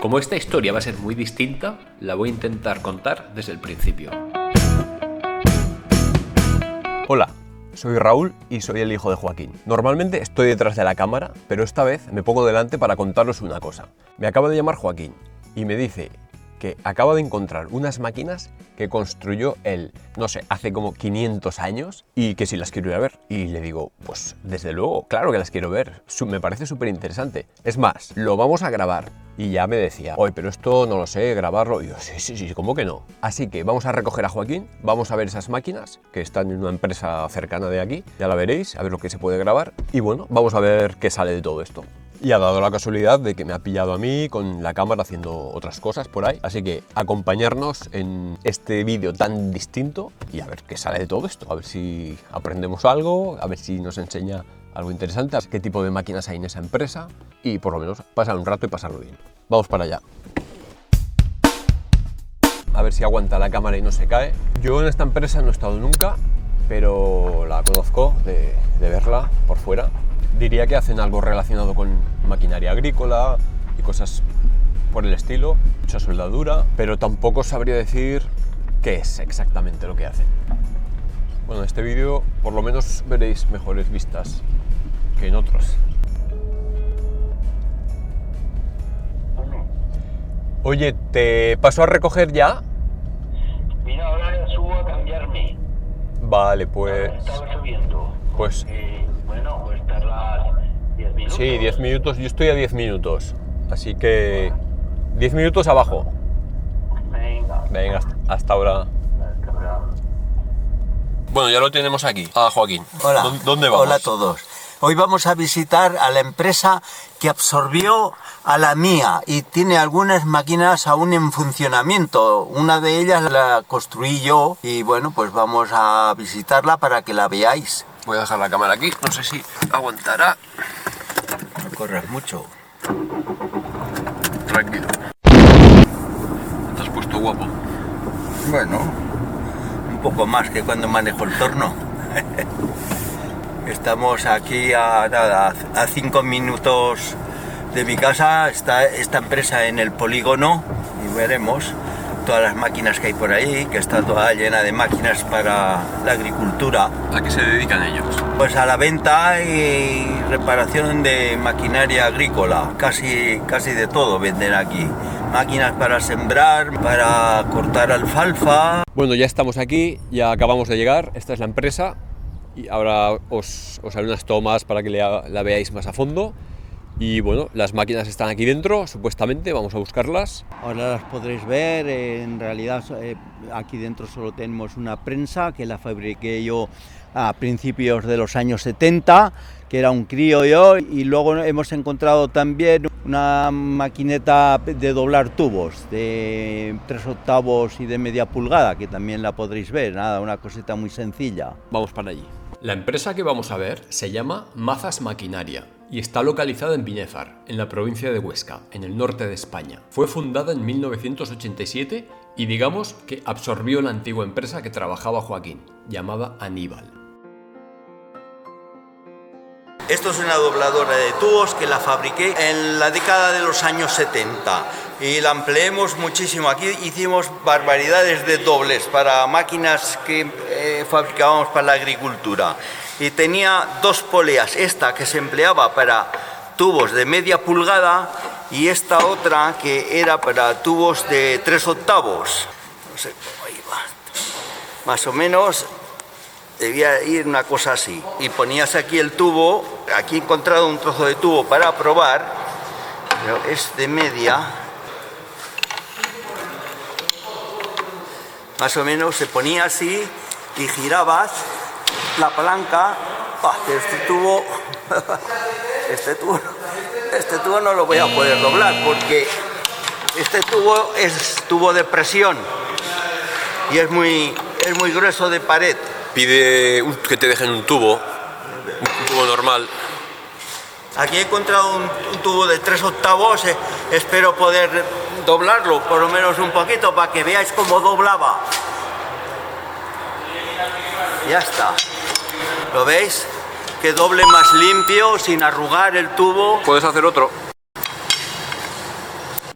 Como esta historia va a ser muy distinta, la voy a intentar contar desde el principio. Hola, soy Raúl y soy el hijo de Joaquín. Normalmente estoy detrás de la cámara, pero esta vez me pongo delante para contaros una cosa. Me acaba de llamar Joaquín y me dice que acaba de encontrar unas máquinas que construyó él, no sé, hace como 500 años y que si las quiero ir a ver. Y le digo, pues desde luego, claro que las quiero ver, me parece súper interesante. Es más, lo vamos a grabar. Y ya me decía, oye, pero esto no lo sé, grabarlo. Y yo, sí, ¿cómo que no? Así que vamos a recoger a Joaquín, vamos a ver esas máquinas que están en una empresa cercana de aquí, ya la veréis, a ver lo que se puede grabar. Y bueno, vamos a ver qué sale de todo esto. Y ha dado la casualidad de que me ha pillado a mí con la cámara haciendo otras cosas por ahí. Así que acompañarnos en este vídeo tan distinto y a ver qué sale de todo esto. A ver si aprendemos algo, a ver si nos enseña algo interesante, qué tipo de máquinas hay en esa empresa y por lo menos pasar un rato y pasarlo bien. Vamos para allá. A ver si aguanta la cámara y no se cae. Yo en esta empresa no he estado nunca, pero la conozco de verla por fuera. Diría que hacen algo relacionado con maquinaria agrícola y cosas por el estilo, mucha soldadura, pero tampoco sabría decir qué es exactamente lo que hacen. Bueno, en este vídeo por lo menos veréis mejores vistas que en otros. Oye, ¿te paso a recoger ya? Mira, ahora subo a cambiarme. Vale, pues... Estaba subiendo. Pues... Bueno, pues tardas 10 minutos. Sí, 10 minutos. Yo estoy a 10 minutos. Así que... 10 minutos abajo. Venga, hasta ahora. Hasta ahora. Bueno, ya lo tenemos aquí. Ah, Joaquín. Hola. ¿Dónde vamos? Hola a todos. Hoy vamos a visitar a la empresa que absorbió a la mía y tiene algunas máquinas aún en funcionamiento. Una de ellas la construí yo y bueno, pues vamos a visitarla para que la veáis. Voy a dejar la cámara aquí. No sé si aguantará. No corras mucho. Tranquilo. Te has puesto guapo. Bueno, un poco más que cuando manejo el torno. Estamos aquí a 5 minutos de mi casa. Está esta empresa en el polígono y veremos todas las máquinas que hay por ahí, que está toda llena de máquinas para la agricultura. ¿A qué se dedican ellos? Pues a la venta y reparación de maquinaria agrícola, casi de todo venden aquí. Máquinas para sembrar, para cortar alfalfa. Bueno, ya estamos aquí, ya acabamos de llegar. Esta es la empresa y ahora os haré unas tomas para que la veáis más a fondo. Y bueno, las máquinas están aquí dentro, supuestamente, vamos a buscarlas. Ahora las podréis ver, en realidad aquí dentro solo tenemos una prensa que la fabriqué yo a principios de los años 70, que era un crío yo, y luego hemos encontrado también una maquineta de doblar tubos de 3/8 y de media pulgada, que también la podréis ver, nada, una cosita muy sencilla. Vamos para allí. La empresa que vamos a ver se llama Mazas Maquinaria y está localizada en Binéfar, en la provincia de Huesca, en el norte de España. Fue fundada en 1987 y digamos que absorbió la antigua empresa que trabajaba Joaquín, llamada Aníbal. Esto es una dobladora de tubos que la fabriqué en la década de los años 70 y la empleemos muchísimo. Aquí hicimos barbaridades de dobles para máquinas que fabricábamos para la agricultura. Y tenía dos poleas, esta que se empleaba para tubos de media pulgada y esta otra que era para tubos de 3/8. No sé cómo iba. Más o menos debía ir una cosa así. Y ponías aquí el tubo, aquí he encontrado un trozo de tubo para probar, pero es de media. Más o menos se ponía así y girabas la palanca. Este tubo no lo voy a poder doblar porque este tubo es tubo de presión y es muy grueso de pared. Pide que te dejen un tubo normal. Aquí he encontrado un tubo de 3/8, espero poder doblarlo por lo menos un poquito para que veáis cómo doblaba. Ya está. ¿Lo veis? Que doble más limpio, sin arrugar el tubo. ¿Puedes hacer otro?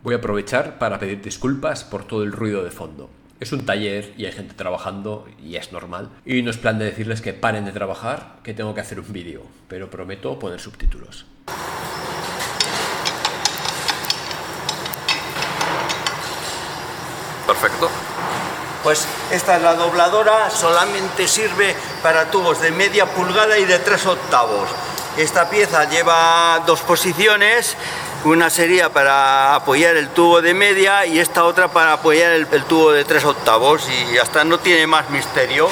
Voy a aprovechar para pedir disculpas por todo el ruido de fondo. Es un taller y hay gente trabajando y es normal. Y no es plan de decirles que paren de trabajar, que tengo que hacer un vídeo, pero prometo poner subtítulos. Perfecto. Pues esta es la dobladora, solamente sirve para tubos de media pulgada y de 3/8. Esta pieza lleva dos posiciones, una sería para apoyar el tubo de media y esta otra para apoyar el tubo de 3/8, y hasta no tiene más misterio.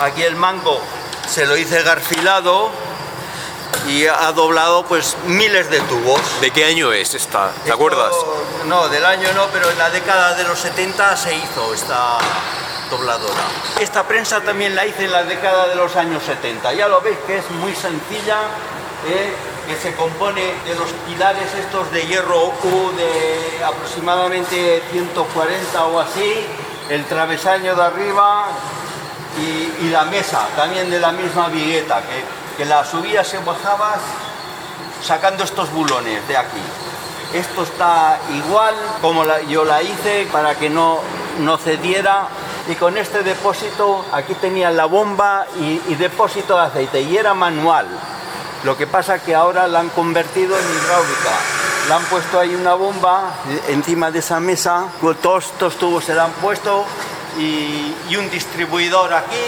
Aquí el mango se lo hice garfilado y ha doblado pues miles de tubos. ¿De qué año es esta? ¿Te acuerdas? No, del año no, pero en la década de los 70 se hizo esta dobladora. Esta prensa también la hice en la década de los años 70. Ya lo veis que es muy sencilla, que se compone de los pilares estos de hierro U de aproximadamente 140 o así, el travesaño de arriba y la mesa también de la misma vigueta, que la subías y bajabas sacando estos bulones de aquí. Esto está igual como yo la hice para que no cediera, y con este depósito aquí tenía la bomba y depósito de aceite, y era manual. Lo que pasa que ahora la han convertido en hidráulica. Le han puesto ahí una bomba encima de esa mesa, todos estos tubos se le han puesto y un distribuidor aquí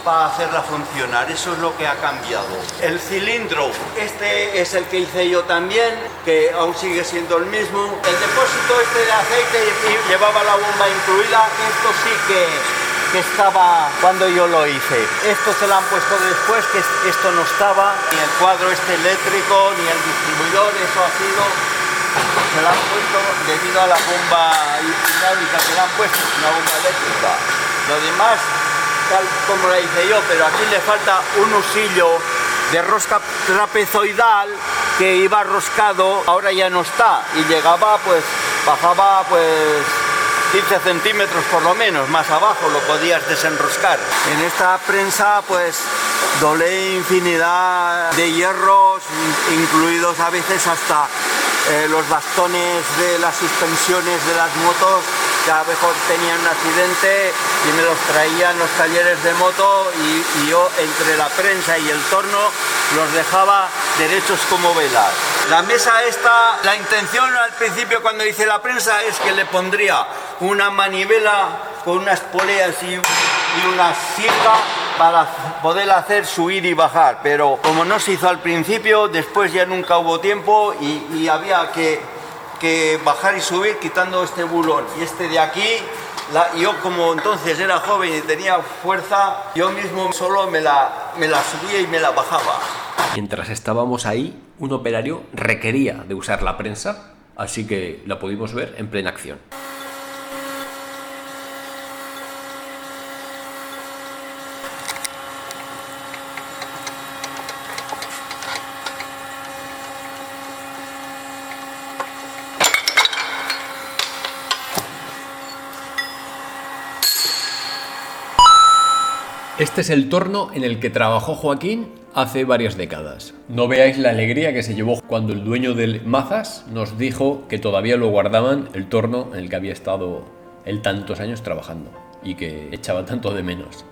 para hacerla funcionar. Eso es lo que ha cambiado. El cilindro, este es el que hice yo también, que aún sigue siendo el mismo. El depósito este de aceite llevaba la bomba incluida. Esto sí que estaba cuando yo lo hice. Esto se lo han puesto después, que esto no estaba, ni el cuadro este eléctrico, ni el distribuidor, eso ha sido, se lo han puesto debido a la bomba hidráulica que le han puesto, una bomba eléctrica. Lo demás, tal como la hice yo, pero aquí le falta un usillo de rosca trapezoidal que iba roscado, ahora ya no está, y llegaba, pues, bajaba, pues, 15 centímetros por lo menos, más abajo lo podías desenroscar. En esta prensa pues doblé infinidad de hierros, incluidos a veces hasta los bastones de las suspensiones de las motos, que a veces tenían un accidente y me los traían los talleres de moto, y yo entre la prensa y el torno los dejaba derechos como velas. La mesa esta, la intención al principio cuando hice la prensa es que le pondría una manivela con unas poleas y una sierra para poder hacer subir y bajar, pero como no se hizo al principio, después ya nunca hubo tiempo y había que bajar y subir quitando este bulón. Y este de aquí, yo como entonces era joven y tenía fuerza, yo mismo solo me la subía y me la bajaba. Mientras estábamos ahí, un operario requería de usar la prensa, así que la pudimos ver en plena acción. Este es el torno en el que trabajó Joaquín hace varias décadas. No veáis la alegría que se llevó cuando el dueño del Mazas nos dijo que todavía lo guardaban, el torno en el que había estado él tantos años trabajando y que echaba tanto de menos.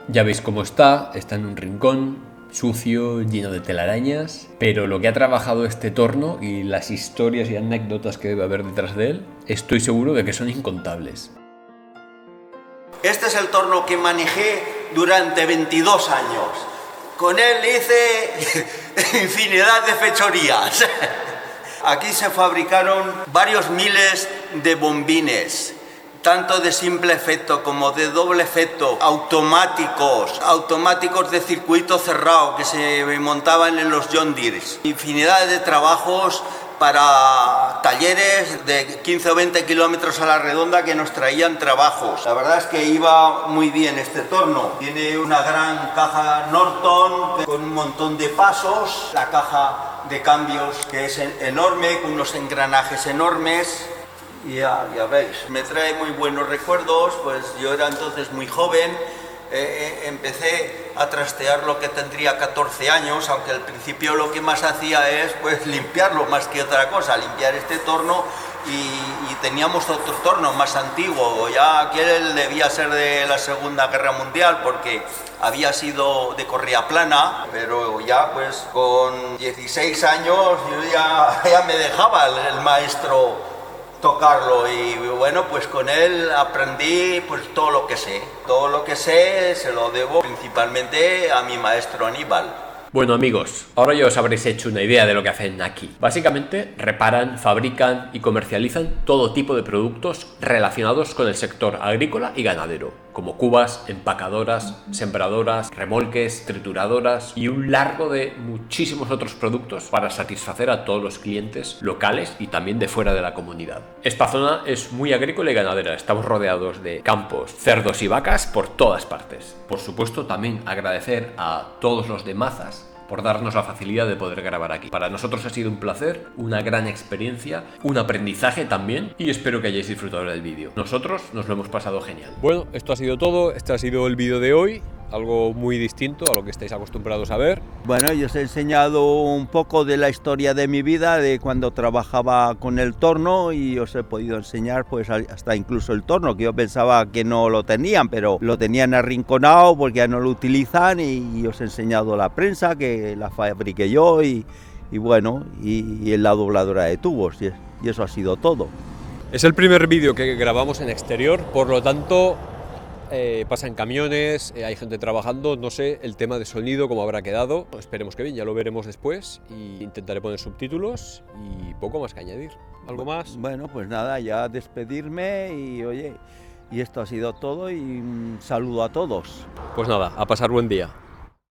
Ya veis cómo está en un rincón, sucio, lleno de telarañas, pero lo que ha trabajado este torno y las historias y anécdotas que debe haber detrás de él, estoy seguro de que son incontables. Este es el torno que manejé durante 22 años. Con él hice infinidad de fechorías. Aquí se fabricaron varios miles de bombines, tanto de simple efecto como de doble efecto, automáticos de circuito cerrado que se montaban en los John Deere. Infinidad de trabajos para talleres de 15 o 20 kilómetros a la redonda que nos traían trabajos. La verdad es que iba muy bien este torno. Tiene una gran caja Norton con un montón de pasos, la caja de cambios que es enorme, con unos engranajes enormes. Ya veis, me trae muy buenos recuerdos, pues yo era entonces muy joven. Empecé a trastear lo que tendría 14 años, aunque al principio lo que más hacía es pues limpiarlo más que otra cosa, limpiar este torno y teníamos otro torno más antiguo, ya aquel debía ser de la Segunda Guerra Mundial porque había sido de correa plana, pero ya pues con 16 años yo ya me dejaba el maestro tocarlo y bueno, pues con él aprendí pues todo lo que sé se lo debo principalmente a mi maestro Aníbal. Bueno amigos, ahora ya os habréis hecho una idea de lo que hacen aquí. Básicamente reparan, fabrican y comercializan todo tipo de productos relacionados con el sector agrícola y ganadero, como cubas, empacadoras, sembradoras, remolques, trituradoras y un largo de muchísimos otros productos para satisfacer a todos los clientes locales y también de fuera de la comunidad. Esta zona es muy agrícola y ganadera, estamos rodeados de campos, cerdos y vacas por todas partes. Por supuesto, también agradecer a todos los de Mazas por darnos la facilidad de poder grabar aquí. Para nosotros ha sido un placer, una gran experiencia, un aprendizaje también y espero que hayáis disfrutado del vídeo. Nosotros nos lo hemos pasado genial. Bueno, esto ha sido todo, este ha sido el vídeo de hoy, algo muy distinto a lo que estáis acostumbrados a ver. Bueno, yo os he enseñado un poco de la historia de mi vida, de cuando trabajaba con el torno y os he podido enseñar pues hasta incluso el torno, que yo pensaba que no lo tenían, pero lo tenían arrinconado porque ya no lo utilizan y os he enseñado la prensa que la fabriqué yo y bueno, y en la dobladora de tubos y eso ha sido todo. Es el primer vídeo que grabamos en exterior, por lo tanto pasan camiones, hay gente trabajando, no sé el tema de sonido cómo habrá quedado, esperemos que bien, ya lo veremos después y intentaré poner subtítulos y poco más que añadir. ¿Algo más? Bueno, pues nada, ya despedirme y oye, y esto ha sido todo y un saludo a todos. Pues nada, a pasar buen día.